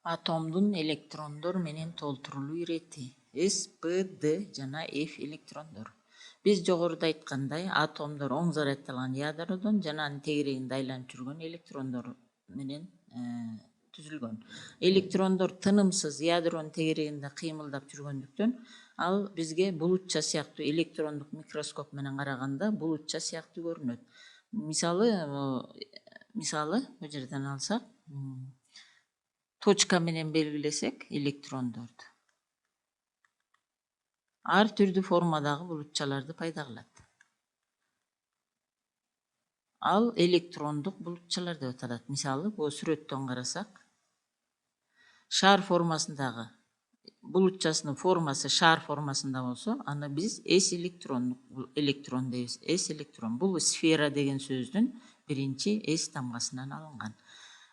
Атомдун электрондор менен толтурулуу ирети S, P, D жана F электрондор. Биз жогоруда айткандай, атомдор оң заряддалган ядродон жана анын тегерегинде айланып жүргөн электрондор менен түзүлгөн. Электрондор тынымсыз ядронун тегерегинде кыймылдап жүргөндүктөн, ал бизге булутча сыяктуу электрондук микроскоп менен караганда булутча сыяктуу көрүнөт. Мисалы, бул жерден алсак, точка менен белгилесек электрондорду. Ар түрдүү формадагы булутчаларды пайда кылат. Ал электрондук булутчалар деп аталат. Мисалы, бул сүрөттөн карасак, шар формасындагы булутчасынын формасы шар формасында болсо, аны биз S электрон дейбиз. S электрон. Бул сфера деген сөздүн биринчи S тамгасынан алынган.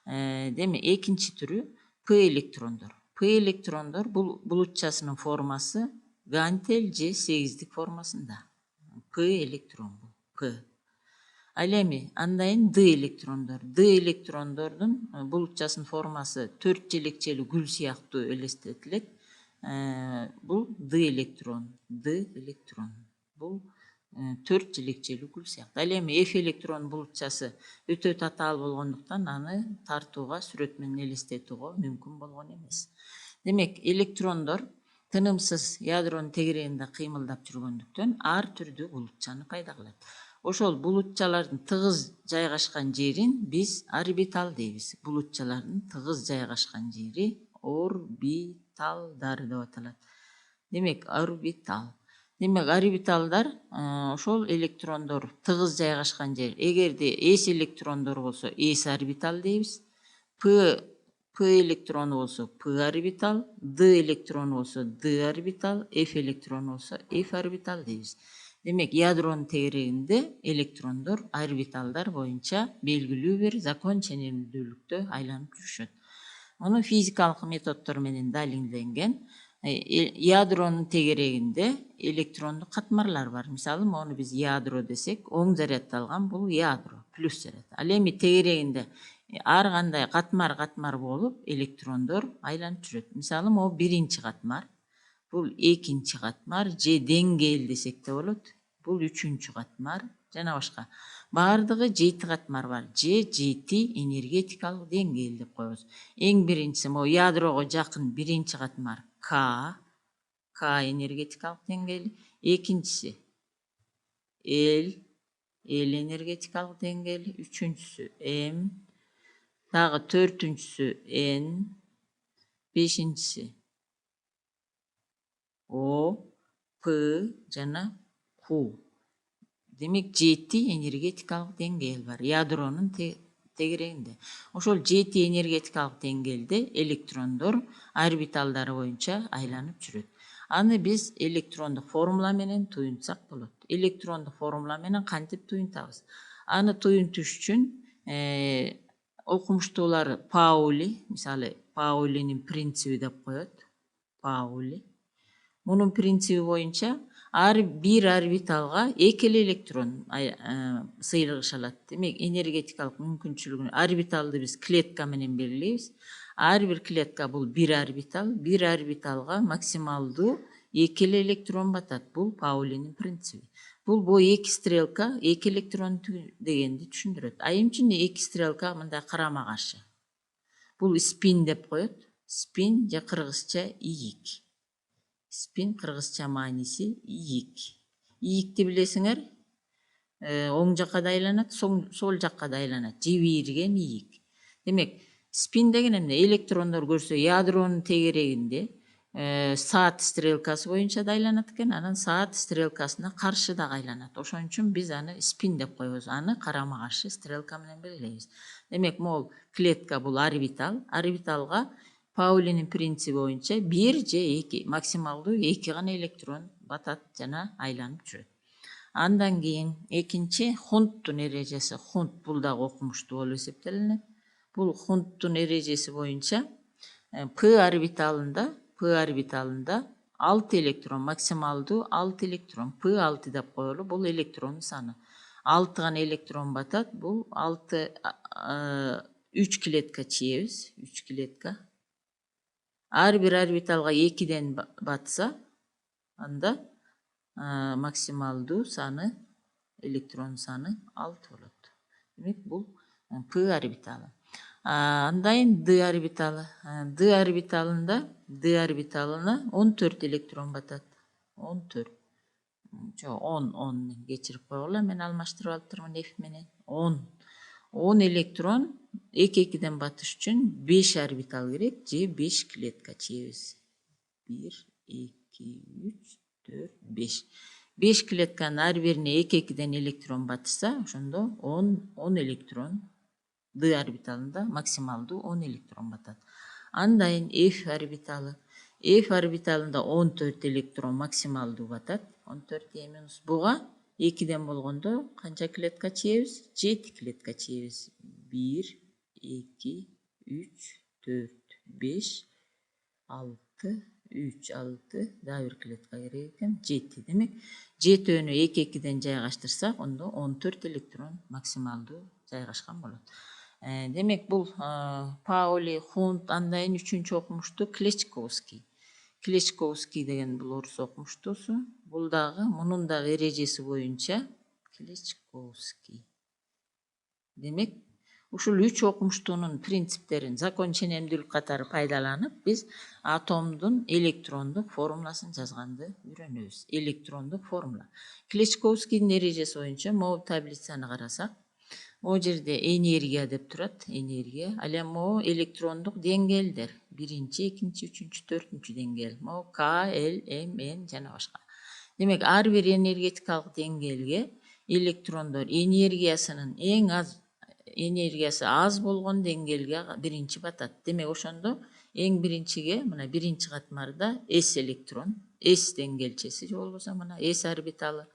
Деме, экинчи түрү P электрондор. P электрондор бул булутчасынын формасы гантель же сегиздик формасында. P электрон бул. P. Ал эми андайын D электрондор. D электрондордун булутчасынын формасы 4 желекчелүү гүл сыяктуу элестетилет. Бул D электрон. D электрон. Бул 4 желекчелүү гүл сыяктуу. Ал эми F электрон булутчасы өтө татаал болгондуктан аны тартууга, сүрөт менен элестетүүгө мүмкүн болгон эмес. Демек, электрондор тынымсыз ядронун тегерегинде кыймылдап жүргөндүктөн ар түрдүү булутчаны пайда кылат. Ошол булутчалардын тыгыз жайгашкан жерин биз орбитал дейбиз. Булутчалардын тыгыз жайгашкан жери орбиталдар деп аталат. Демек, орбитал. Демек, орбиталдар ошол электрондор тыгыз жайгашкан жер. Эгерде S электрондор болсо S орбитал дейбиз. P электрону болсо P орбитал, D электрону болсо D орбитал, F электрону болсо F орбитал дейбиз. Демек, ядронун тегерегинде электрондор орбиталдар боюнча белгилүү бир закон ченемдүүлүктө айланып жүрүшөт. Муну физикалык методдор менен далилденген. Ядронун тегерегинде электрондук катмарлар бар. Мисалы, мону биз ядро десек, оң заряддалган бул ядро, плюс заряд. Ал эми тегерегинде ар кандай катмар болуп электрондор айланып жүрөт. Мисалы, могу биринчи катмар, бул экинчи катмар же деңгээл десек де болот. Бул үчүнчү катмар жана башка. Бардыгы 7 катмар бар. Же 7 энергетикалык деңгээл деп коебуз. Эң биринчиси могу ядрого жакын биринчи катмар К энергетикалык деңгээл. Экинчиси L энергетикалык деңгээл. Үчүнчүсү М, дагы төртүнчүсү N, бешинчиси O, P жана Q. Демек, 7 энергетикалык деңгээл бар ядронун тегерегинде. Ошол 7 энергетикалык деңгээлде электрондор орбиталдары боюнча айланып жүрөт. Аны биз электрондук формула менен туюнтсак болот. Электрондук формула менен кантип туюнтабыз? Аны туюнтуш үчүн окумуштуулар Паули, мисалы, Паулинин принциби деп коет. Паули. Мунун принциби боюнча ар бир орбиталга эки эле электрон сыйрыгыша алат. Демек, энергетикалык мүмкүнчүлүгүн орбиталды биз клетка менен белгилейбиз. Ар бир клетка бул бир орбитал, бир орбиталга максималдуу эки эле электрон батат. Бул Паулинин принциби. Бул эки стрелка эки электрон дегенди түшүндүрөт. А эмне үчүн эки стрелка мындай карама каршы? Бул спин деп коет. Спин же кыргызча ийик. Спин кыргызча мааниси ийик. Ийикти билесиңер, оң жакка да айланат, сол жакка да айланат. Жибирген ийик. Демек, спин деген эмне? Электрондор көрсө ядронун тегерегинде саат стрелкасы боюнча да айланат экен, анан саат стрелкасына каршы да айланат. Ошон үчүн биз аны спин деп коебуз. Аны карама каршы стрелка менен белгилейбиз. Демек, могул клетка бул орбитал. Орбиталга Паулинин принциби боюнча бир же эки, максималдуу эки гана электрон батат жана айланып жүрөт. Андан кийин экинчи Хунттун эрежеси. Хунт бул дагы окумуштуу болуп эсептелинет. Бул Хунттун эрежеси боюнча P орбиталында 6 электрон, максималдуу 6 электрон, P6 деп коелу, бул электронун саны. 6 гана электрон батат, бул 6 3 клетка чиебиз, 3 клетка. ар бир орбиталга 2ден батса, анда максималдуу саны, электрон саны 6 болот. Демек бул P орбиталы. Андайын D орбиталы. D орбиталына 14 электрон батат. 14. 10 кечирип койгула, мен алмаштырып алыптырмын F менен. 10 электрон 2-2ден батыш үчүн 5 орбитал керек же 5 клетка чебиз. 1, 2, 3, 4, 5. 5 клетканын ар бирине 2-2ден электрон батышса, ошондо 10 электрон D орбиталында максималдуу 10 электрон батат. Андайын F орбиталы. F орбиталында 14 электрон максималдуу батат. 14 E-. Буга 2ден болгондо канча клетка чебиз? 7 клетка чебиз. 1, 2, 3, 4, 5, 6, 3, 6, дагы бир клетка керек экен. 7. Демек, 7-өнү 2-2ден жайгаштырсак, ондо 14 электрон максималдуу жайгашкан болот. Демек, бул Паули, Хунт, андайын 3-чү окумуштуу Клечковский. Клечковский деген бул орус окумуштуусу. Бул дагы мунун дагы эрежеси боюнча Клечковский. Демек, ушул 3 окумуштуунун принциптерин, закон ченемдүүлүк катары пайдаланып, биз атомдун электрондук формуласын жазганды үйрөнөбүз. Электрондук формула. Клечковскийдин эрежеси боюнча могу таблицаны карасак, могу жерде энергия деп турат, энергия. Ал эми могу электрондук деңгээлдер. 1-чи, 2-чи, 3-чү, 4-чү деңгээл. Могу К, Л, М, Н жана башка. Демек, ар бир энергетикалык деңгээлге электрондор энергиясынын энергиясы аз болгон деңгээлге биринчи батат. Демек, ошондо эң биринчиге, мына биринчи катмарда S электрон, S деңгээлчеси же болбосо мына S орбиталы.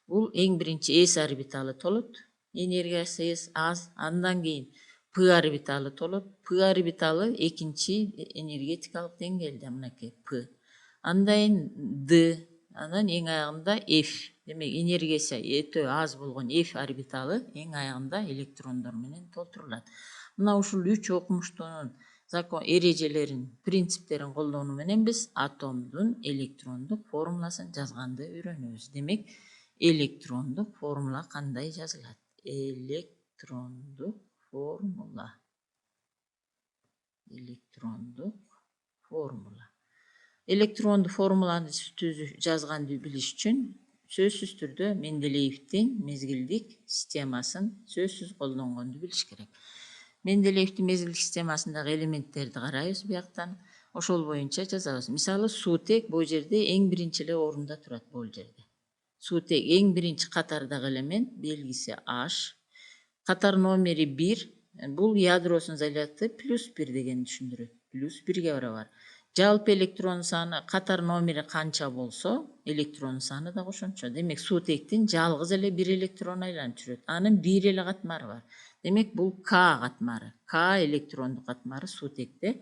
Бул эң биринчи S орбиталы толот. Энергиясы аз. Андан кийин P орбиталы толот. P орбиталы экинчи энергетикалык деңгээлде, мынакей P. Андайын D, андан эң аягында F. Демек, энергиясы өтө аз болгон F орбиталы эң аягында электрондор менен толтурулат. Мына ушул 3 окумуштуунун закон эрежелерин, принциптерин колдонуу менен биз атомдун электрондук формуласын жазганды үйрөнөбүз. Демек, электрондук формула кандай жазылат? Электрондук формула. Электрондук формула. Электрондук формуланы жазганды билиш үчүн сөзсүз түрдө Менделеевдин мезгилдик системасын сөзсүз колдонгонду билиш керек. Менделеевдин мезгилдик системасындагы элементтерди карайбыз бияктан. Ошол боюнча жазабыз. Мисалы, суутек бул жерде эң биринчи эле орунда турат бул жерде. Суутек эң биринчи катардагы элемент, белгиси H. Катар номери 1, бул ядросунун заряды +1 деген түшүндүрөт. +1ге барабар. Жалпы электрон саны, катар номери канча болсо, электрон саны да ошончо. Демек, суутектин жалгыз эле бир электрон айланып жүрөт. Анын бир эле катмары бар. Демек, бул К катмары. К электрондук катмары суутекте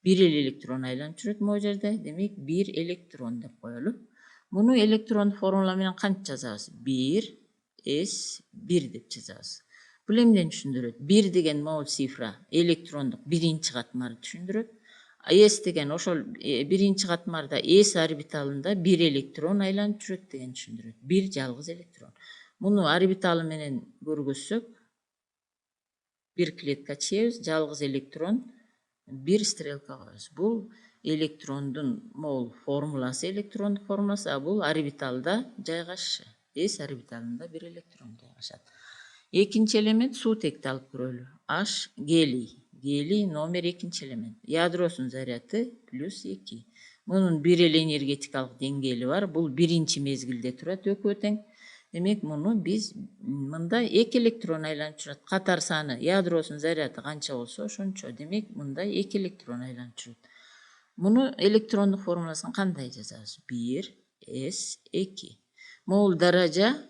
бир эле электрон айланып жүрөт могу жерде. Демек, 1 электрон деп коелу. Муну электрондук формула менен канча жазабыз? 1s1 деп жазабыз. Бул эмнени түшүндүрөт? 1 деген могу цифра электрондук биринчи катмарды түшүндүрөт. S деген ошол биринчи катмарда S орбиталында 1 электрон айланып жүрөт деген түшүндүрөт. 1 жалгыз электрон. Муну орбиталы менен көргөзсөк, 1 клетка чебиз, жалгыз электрон, 1 стрелка коебуз. Бул электрондун мол формуласы, электрондук формуласы, а бул орбиталда жайгашышы. S орбиталында 1 электрон жайгашат. Экинчи элемент суутекти алып көрөлү. H гелий. Гелий номер экинчи элемент. Ядросунун заряды +2. Мунун бир эле энергетикалык деңгээли бар. Бул биринчи мезгилде турат, экөө тең. Демек, муну биз мында 2 электрон айланып жүрөт. Катар саны, ядросунун заряды канча болсо ошончо. Демек, мында 2 электрон айланып жүрөт. Муну электрондук формуласын кандай жазабыз? 1s2. Могул даража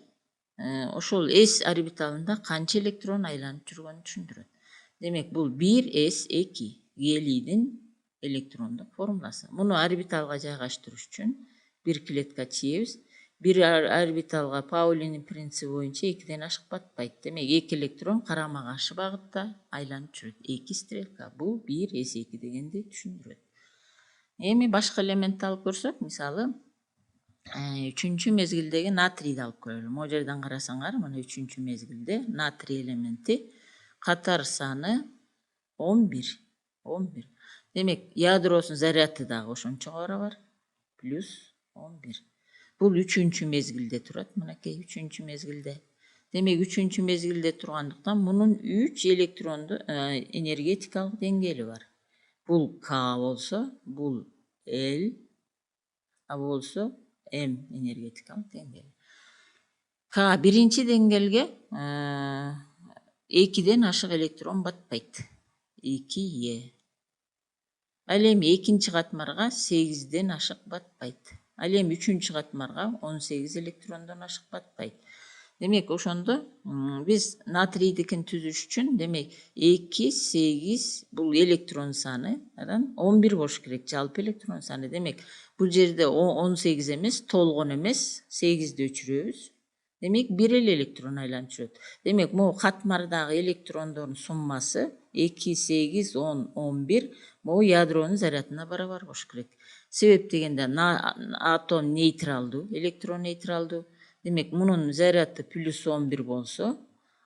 ошол S орбиталында канча электрон айланып жүргөнүн түшүндүрөт. Демек, бул 1s2 гелийдин электрондук формуласы. Муну орбиталга жайгаштырыш үчүн бир клетка чебиз. Бир орбиталга Паулинин принциби боюнча 2ден ашык батпайт. Демек, 2 электрон карама каршы багытта айланып жүрөт. 2 стрелка. Бул 1s2 дегенди түшүндүрөт. Эми башка элементти алып көрсөк, мисалы, үчүнчү мезгилдеги натрийди алып көрөлү. Могу жерден карасаңар, мына үчүнчү мезгилде натрий элементи катар саны 11. 11. Демек, ядросунун заряды дагы ошончого барабар. Плюс 11. Бул үчүнчү мезгилде турат, мынакей үчүнчү мезгилде. Демек, үчүнчү мезгилде тургандыктан мунун 3 электрондуу энергетикалык деңгээли бар. Бул К болсо, бул L, а бул болсо М энергетикалык деңгээли. К биринчи деңгээлге 2ден ашык электрон батпайт. 2Е. Ал эми экинчи катмарга 8ден ашык батпайт. Ал эми үчүнчү катмарга 18 электрондон ашык батпайт. Демек, ошондо биз натрийдикин түзүш үчүн, демек, 2, 8 бул электрон саны 11 болуш керек, жалпы электрон саны. Демек, бул жерде 18 эмес, толгон эмес, 8ди өчүрөбүз. Демек, 1 электрон айланып жүрөт. Демек, могу катмардагы электрондордун суммасы 2, 8, 10, 11 могу ядронун зарядына барабар болуш керек. Себеп дегенде атом нейтралдуу, электрон нейтралдуу. Демек, мунун заряды плюс 11 болсо,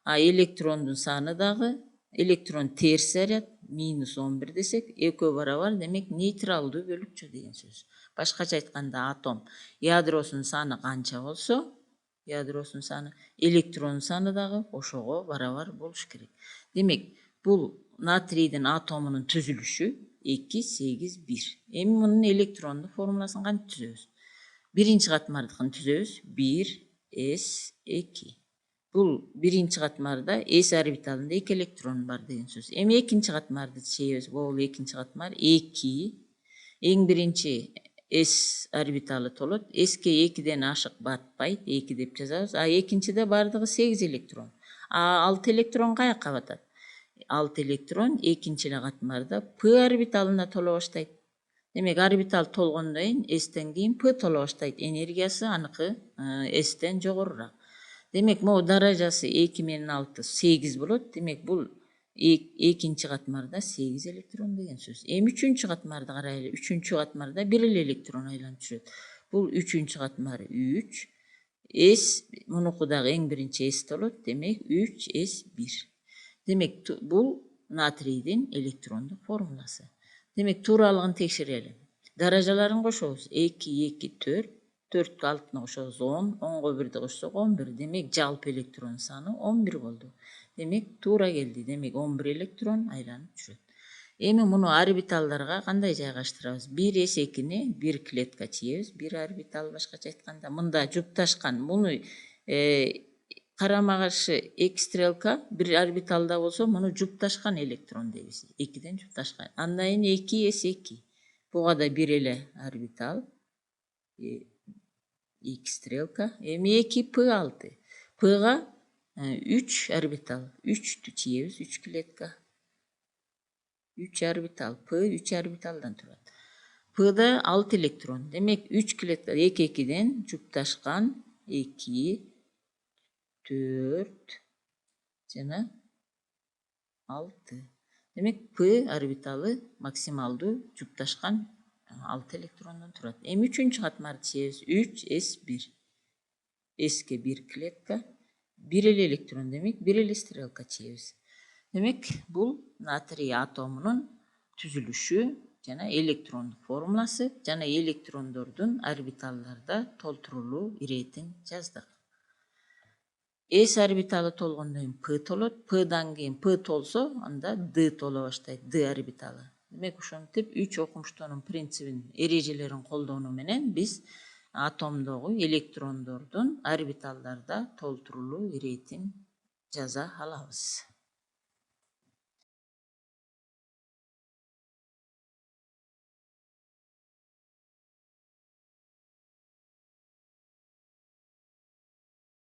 а электрондун саны дагы, электрон терс заряд, минус 11 десек, экөө барабар, демек, нейтралдуу бөлүкчө деген сөз. Башкача айтканда, атом ядросунун саны канча болсо, ядросунун саны, электрон саны дагы ошого барабар болуш керек. Демек, бул натрийдин атомунун түзүлүшү 2, 8, 1. Эми мунун электрондук формуласын кантип түзөбүз? Биринчи катмардыкын түзөбүз. 1, S, 2. Бул биринчи катмарда S орбиталында 2 электрон бар деген сөз. Эми экинчи катмарды чейбиз. Бул экинчи катмар 2. Эң биринчи S орбиталы толот. S'ке 2ден ашык батпайт, 2 деп жазабыз. А экинчиде бардыгы 8 электрон. А 6 электрон каяка батат? 6 электрон экинчи эле катмарда P орбиталына толо баштайт. Демек, орбитал толгондон кийин S'тен кийин P толо баштайт. Энергиясы аныкы S'тен жогорураак. Демек, могу даражасы 2 менен 6 8 болот. Демек, бул экинчи катмарда 8 электрон деген сөз. Эми үчүнчү катмарды карайлы. Үчүнчү катмарда 1 эле электрон айланып жүрөт. Бул үчүнчү катмар 3. S мунуку дагы эң биринчи S болот. Демек, 3S1. Демек, бул натрийдин электрондук формуласы. Демек, тууралыгын текшерели. Даражаларын кошобуз. 2, 2, 4. 4-кө 6-ны кошобуз 10. 10го 1-ди кошсок 11. Демек, жалпы электрон саны 11 болду. Демек, туура келди. Демек, 11 электрон айланып жүрөт. Эми муну орбиталдарга кандай жайгаштырабыз? 1 S2-ни 1 клетка чийебиз. 1 орбитал, башкача айтканда, мында жупташкан. Муну карама каршы эки стрелка бир орбиталда болсо, муну жупташкан электрон дейбиз. 2ден жупташкан. Андан кийин 2S2. Буга да 1 эле орбитал. 2 стрелка. Эми 2P6. P'га 3 орбитал. 3-тү чийебиз, 3 клетка. 3 орбитал. P 3 орбиталдан турат. P'да 6 электрон. Демек, 3 клетка 2-2ден жупташкан 2, 4 жана 6. Демек, P орбиталы максималдуу жупташкан 6 электрондон турат. Эми үчүнчү катмарды чийебиз. 3S1. S'ке 1 клетка, 1 эле электрон, демек, 1 эле стрелка чийебиз. Демек, бул натрий атомунун түзүлүшү жана электрондук формуласы жана электрондордун орбиталдарда толтурулуу иретин жаздык. S орбиталы толгондон кийин P толот. P'дан кийин P толсо, анда D толо баштайт, D орбиталы. Демек, ошентип 3 окумуштоонун принцибин, эрежелерин колдонуу менен биз атомдогу электрондордун орбиталдарда толтурулуу иретин жаза алабыз.